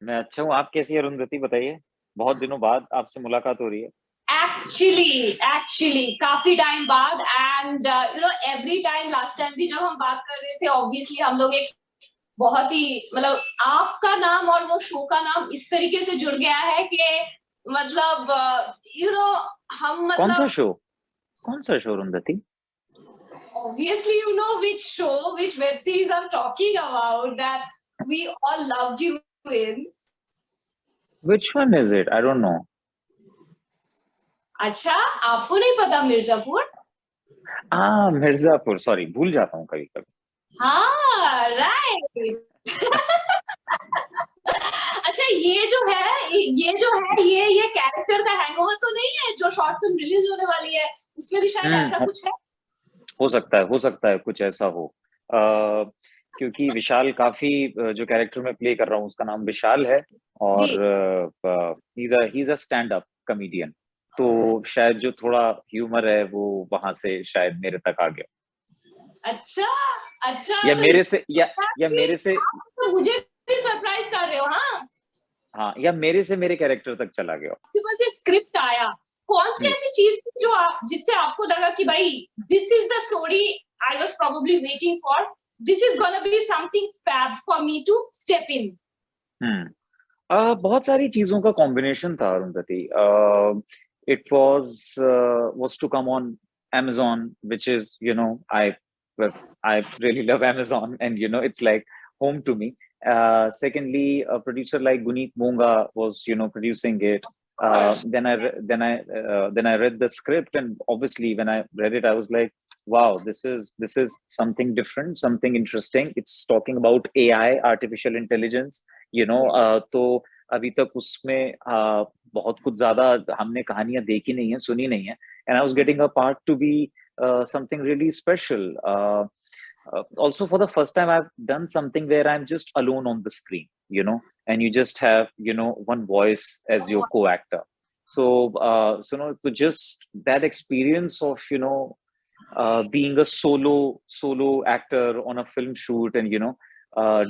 मैं अच्छा हूँ, आप कैसी हैं अरुंधति बताइए? बहुत दिनों बाद आपसे मुलाकात हो रही है। एक्चुअली काफी टाइम बाद and every time last time भी जब हम बात कर रहे थे ऑब्वियसली हम लोग एक बहुत ही मतलब आपका नाम और वो शो का नाम इस तरीके से जुड़ गया है कि मतलब यू नो हम कौन सा मतलब शो? कौन सा show Arundhati? obviously you know which show which web series I'm talking about that we all loved you in. Which one is it? I don't know. अच्छा आपको नहीं पता मिर्जापुर? मिर्जापुर, सॉरी भूल जाता हूँ कभी कभी। हाँ राइट अच्छा ये कैरेक्टर का हैंगओवर तो नहीं है जो शॉर्ट फिल्म रिलीज होने वाली है उसमें भी शायद हम्म ऐसा हो, कुछ है। हो सकता है कुछ ऐसा हो। क्योंकि विशाल काफी जो कैरेक्टर मैं प्ले कर रहा हूँ उसका नाम विशाल है। और जी he is a stand up comedian. तो शायद जो थोड़ा ह्यूमर है वो वहां से शायद मेरे तक आ गया। अच्छा अच्छा या तो मेरे से या कि मेरे से आप तो मुझे भी सरप्राइज कर रहे हो। हाँ हाँ, या मेरे से मेरे कैरेक्टर तक चला गया। आपके पास ये स्क्रिप्ट आया कौन सी जी। ऐसी चीज थी जो आप जिससे आपको लगा कि भाई this is the story I was probably waiting for this is gonna be something fab for me to step in. Hmm बहुत सारी चीजों का कॉम्बिनेशन था Arundhati. It was to come on Amazon, which is, I really love Amazon, and it's like home to me. Secondly, a producer like Guneet Monga was, producing it. Then I read the script, and obviously when I read it, I was like, wow, this is something different, something interesting. It's talking about AI, artificial intelligence. तो अभी तक उसमें बहुत कुछ ज्यादा हमने कहानियां देखी नहीं है, सुनी नहीं है। And I was getting a part to be something really special. Also for the first time I've done something where I'm just alone on the screen, and you just have, one voice as your co-actor. So just that experience of, being a solo actor on a film shoot, and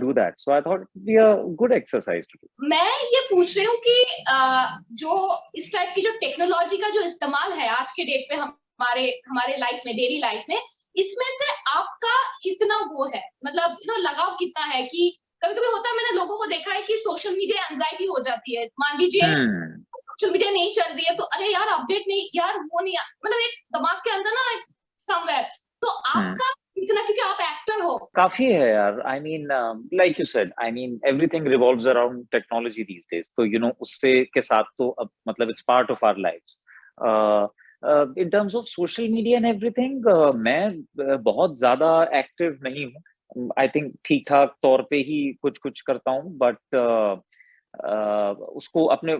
do that. So I thought it'd be a good exercise to do. मैं ये पूछ रही हूँ कि जो इस type की जो टेक्नोलॉजी का जो इस्तेमाल है आज के डेट पे हमारे हमारे लाइफ में डेली लाइफ में इसमें से आपका कितना वो है मतलब लगाव कितना है कि कभी कभी होता है मैंने लोगों को देखा है कि सोशल मीडिया एंजाइटी हो जाती है मान लीजिए Hmm. सोशल मीडिया नहीं चल रही है तो अरे यार अपडेट नहीं यार वो नहीं मतलब एक दिमाग के अंदर ना समवेयर तो Hmm. आपका कितना क्योंकि आप एक्टर हो। काफी है यार। I mean, like you said, I mean everything revolves around technology these days. तो उससे के साथ तो अब मतलब it's part of our lives. In terms of social media and everything, मैं बहुत ज्यादा एक्टिव नहीं हूँ। आई थिंक ठीक ठाक तौर पे ही कुछ कुछ करता हूँ, बट उसको अपने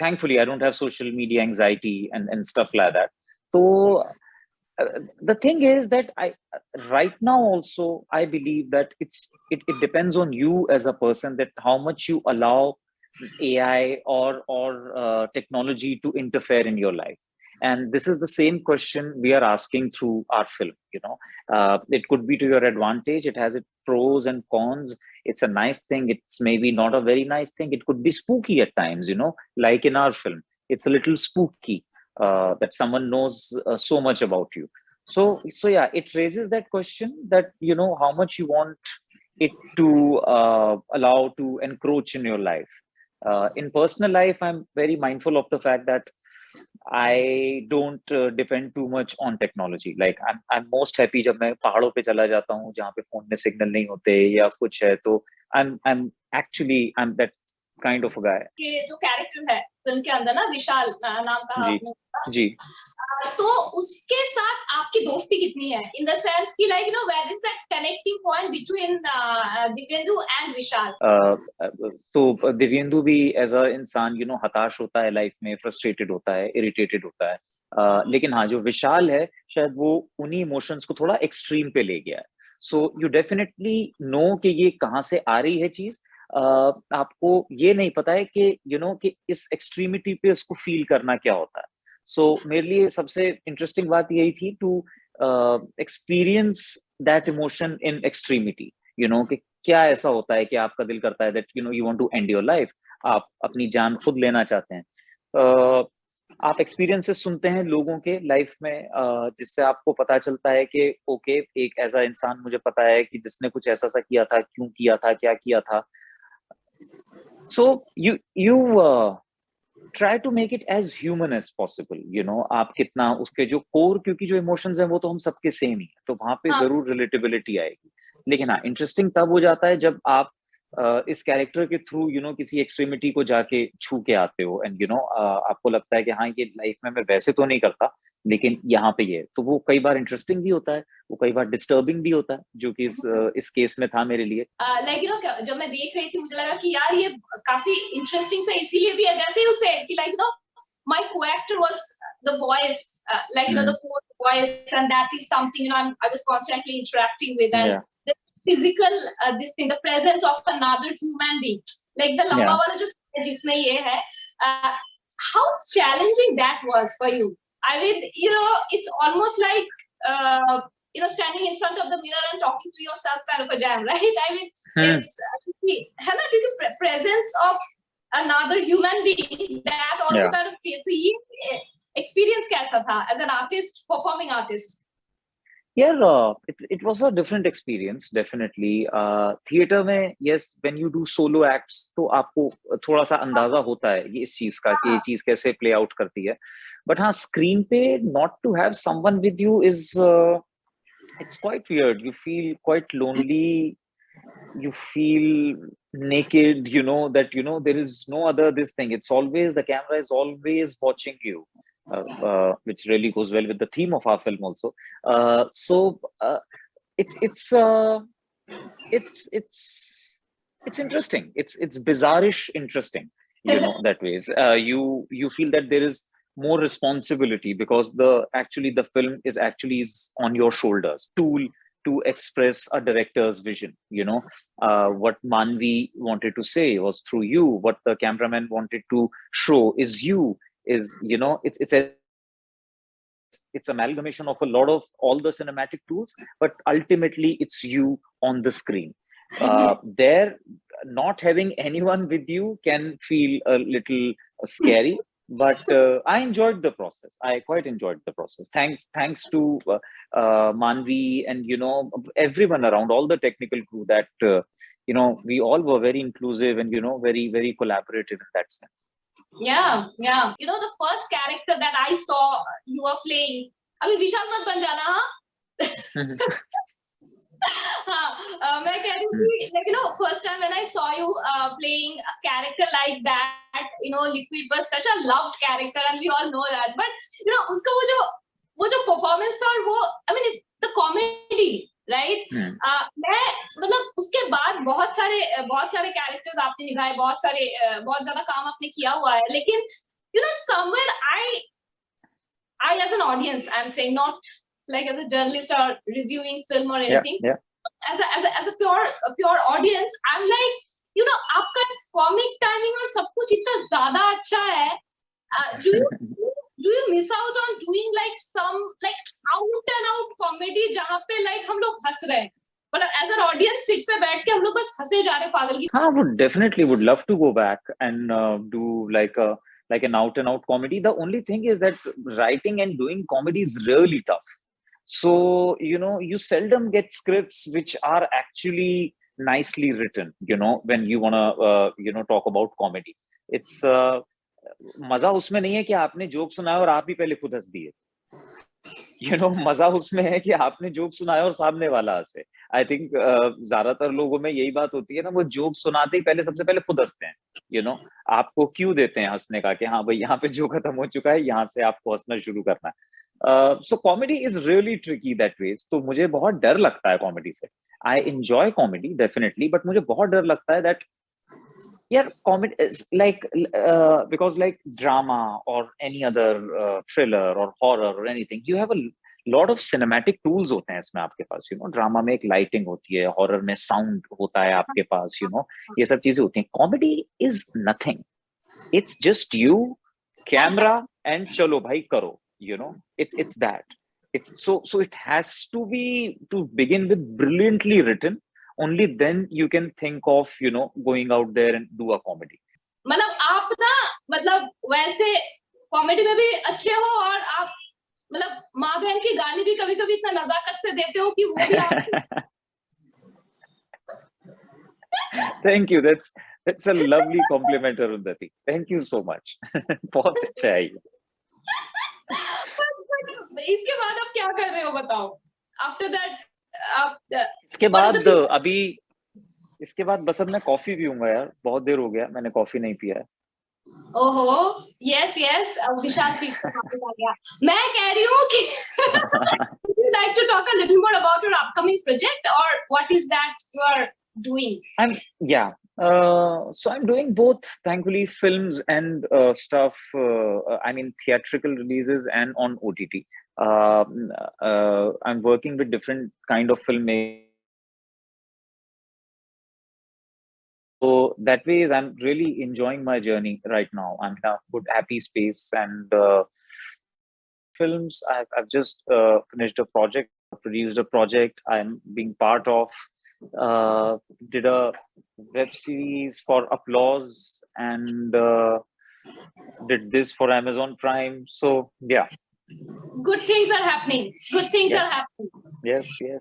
thankfully I don't have social media anxiety and stuff like that. तो the thing is that right now also I believe that it depends on you as a person, that how much you allow AI or technology to interfere in your life. And this is the same question we are asking through our film. It could be to your advantage. It has its pros and cons. It's a nice thing, it's maybe not a very nice thing. It could be spooky at times, like in our film it's a little spooky, that someone knows so much about you. So yeah, it raises that question that how much you want it to allow to encroach in your life. In personal life, I'm very mindful of the fact that I don't depend too much on technology. Like I'm most happy जब मैं पहाड़ों पे चला जाता हूँ जहाँ पे phone में सिग्नल नहीं होते या कुछ है, तो I'm that kind of a guy. के जो कैरेक्टर है फिल्म के अंदर ना विशाल नाम का जी आपने जी। तो उसके साथ आपकी दोस्ती कितनी है इन द सेंस कि like where is that connecting point between Divyendu and Vishal. तो दिव्येंदु भी एज अ इंसान हताश होता है लाइफ में, फ्रस्ट्रेटेड होता है, इरिटेटेड होता है। लेकिन हाँ, जो विशाल है शायद वो उन्हीं इमोशंस को थोड़ा एक्सट्रीम पे ले गया है। सो यू डेफिनेटली नो कि ये कहाँ से आ रही है चीज। आपको ये नहीं पता है कि कि इस एक्सट्रीमिटी पे उसको फील करना क्या होता है। सो मेरे लिए सबसे इंटरेस्टिंग बात यही थी to experience that emotion in extremity, कि क्या ऐसा होता है कि आपका दिल करता है that you want to end your life, आप अपनी जान खुद लेना चाहते हैं। आप एक्सपीरियंसेस सुनते हैं लोगों के लाइफ में, जिससे आपको पता चलता है कि ओके, एक ऐसा इंसान मुझे पता है कि जिसने कुछ ऐसा सा किया था, क्यों किया था, क्या किया था। So you try to make it as human as possible, आप कितना उसके जो कोर, क्योंकि जो इमोशंस हैं वो तो हम सबके सेम ही है, तो वहां पे हाँ जरूर रिलेटेबिलिटी आएगी। लेकिन हाँ, इंटरेस्टिंग तब हो जाता है जब आप इस कैरेक्टर के थ्रू किसी एक्सट्रीमिटी को जाके छू के आते हो, एंड आपको लगता है कि हाँ, ये लाइफ में मैं वैसे तो नहीं करता, लेकिन यहाँ पे ये तो वो कई बार इंटरेस्टिंग भी होता है, वो कई बार डिस्टर्बिंग भी होता है, जो कि इस केस में था मेरे लिए। लाइक जब मैं देख रही थी मुझे लगा कि यार ये काफी इंटरेस्टिंग से इसीलिए भी है, जैसे ही उसे कि like my co-actor was the voice, like the hmm. fourth voice, and that is something I was constantly interacting with, and या the physical this thing, the presence of another human being, like the या लंबा वाला जो जिसमें ये है, uh, how challenging that was for you. I mean, it's almost like uh, standing in front of the mirror and talking to yourself kind of a jam, right? I mean, hmm. it's है ना, क्योंकि presence of another human being that also या kind of creates, तो ये experience कैसा था as an artist, performing artist? यार, it was a different experience definitely. Theatre में yes, when you do solo acts तो आपको थोड़ा सा अंदाजा होता है ये इस चीज का कि ये हाँ चीज कैसे प्ले आउट करती है। बट हाँ, स्क्रीन पे not to have someone with you is it's quite weird. You feel quite lonely, you feel naked, that there is no other this thing. It's always, the camera is always watching you, which really goes well with the theme of our film also. So it's it's interesting, it's bizarrish interesting, that ways. You feel that there is more responsibility because the actually the film is on your shoulders, tool to express a director's vision. What Manvi wanted to say was through you, what the cameraman wanted to show is you, is it's amalgamation of a lot of all the cinematic tools, but ultimately it's you on the screen. There, not having anyone with you can feel a little scary, but I enjoyed the process. I quite enjoyed the process. Thanks to Manvi and everyone around, all the technical crew, that we all were very inclusive and very very collaborative in that sense. Yeah, yeah. The first character that I saw you were playing, अभी विशाल मत बन जाना, हाँ। हाँ, मैं कह रही थी, like first time when I saw you playing a character like that, Liquid was such a loved character and we all know that, but उसका वो जो performance था, और वो I mean the comedy, right? मैं मतलब उसके बाद बहुत सारे कैरेक्टर्स आपने निभाए, बहुत ज्यादा काम आपने किया हुआ है, लेकिन somewhere I as an audience, I'm saying, not like as a journalist or reviewing film or anything, Yeah. as a pure audience, I'm like, आपका comic timing और सब कुछ इतना ज्यादा अच्छा है, do you miss out on doing like some like out and out comedy जहाँ पे like हम लोग हंस रहे हैं, मतलब as an audience सीट पे बैठ के हम लोग बस हंसे जा रहे पागल की? हाँ, would definitely would love to go back and do like an out and out comedy. The only thing is that writing and doing comedy is really tough. So you seldom get scripts which are actually nicely written. When you wanna talk about comedy, it's मजा उसमें नहीं है कि आपने joke सुनाया और आप ही पहले खुद हंस दिए। मजा उसमें है कि आपने जोक सुनाया और सामने वाला हंसे। आई थिंक ज्यादातर लोगों में यही बात होती है ना, वो जोक सुनाते ही पहले सबसे पहले खुद हंसते हैं। आपको क्यों देते हैं हंसने का कि हाँ भाई यहाँ पे जो खत्म हो चुका है, यहाँ से आपको हंसना शुरू करना है। So comedy is really tricky that way. तो मुझे बहुत डर लगता है कॉमेडी से। I enjoy comedy definitely, but मुझे बहुत डर लगता है that yeah, comedy is like because like drama or any other thriller or horror or anything, you have a lot of cinematic tools होते हैं इसमें आपके पास। ड्रामा में एक लाइटिंग होती है, हॉरर में साउंड होता है आपके पास, ये सब चीजें होती हैं। Comedy is nothing, it's just you, camera and चलो भाई करो। it's that, it's so it has to be to begin with brilliantly written, only then you can think of, going out there and do a comedy. मतलब आप ना, मतलब वैसे comedy में भी अच्छे हो, और आप मतलब माँ बहन की गाली भी कभी कभी इतना नजाकत से देते हो कि वो भी आप Thank you. That's a lovely compliment, Arundhati. Thank you so much. बहुत अच्छा है ये. इसके बाद आप क्या कर रहे हो बताओ? आफ्टर दैट आप इसके बाद अभी इसके बाद बस अब मैं कॉफी पीऊंगा यार, बहुत देर हो गया मैंने कॉफी नहीं पिया है. ओहो, यस यस, विशाल फिर से वापस आ गया. मैं कह रही हूँ कि would you like to talk a little more about your upcoming project, or what is that you are doing? So I'm doing both, thankfully, films and stuff. I mean, theatrical releases and on OTT. I'm working with different kind of filmmakers. So that way, I'm really enjoying my journey right now. I'm in a good, happy space, and films. I've just finished a project, produced a project. I'm being part of. Did a web series for Applause, and did this for Amazon Prime. So yeah. Good things are happening. Good things Yes. are happening. Yes, yes.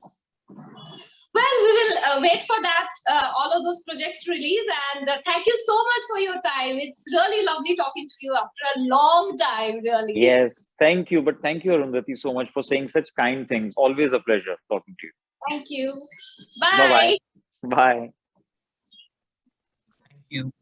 Well, we will wait for that, all of those projects to release. And thank you so much for your time. It's really lovely talking to you after a long time, really. Yes, thank you. But thank you, Arundhati, so much for saying such kind things. Always a pleasure talking to you. Thank you. Bye. Bye-bye. Bye. Thank you.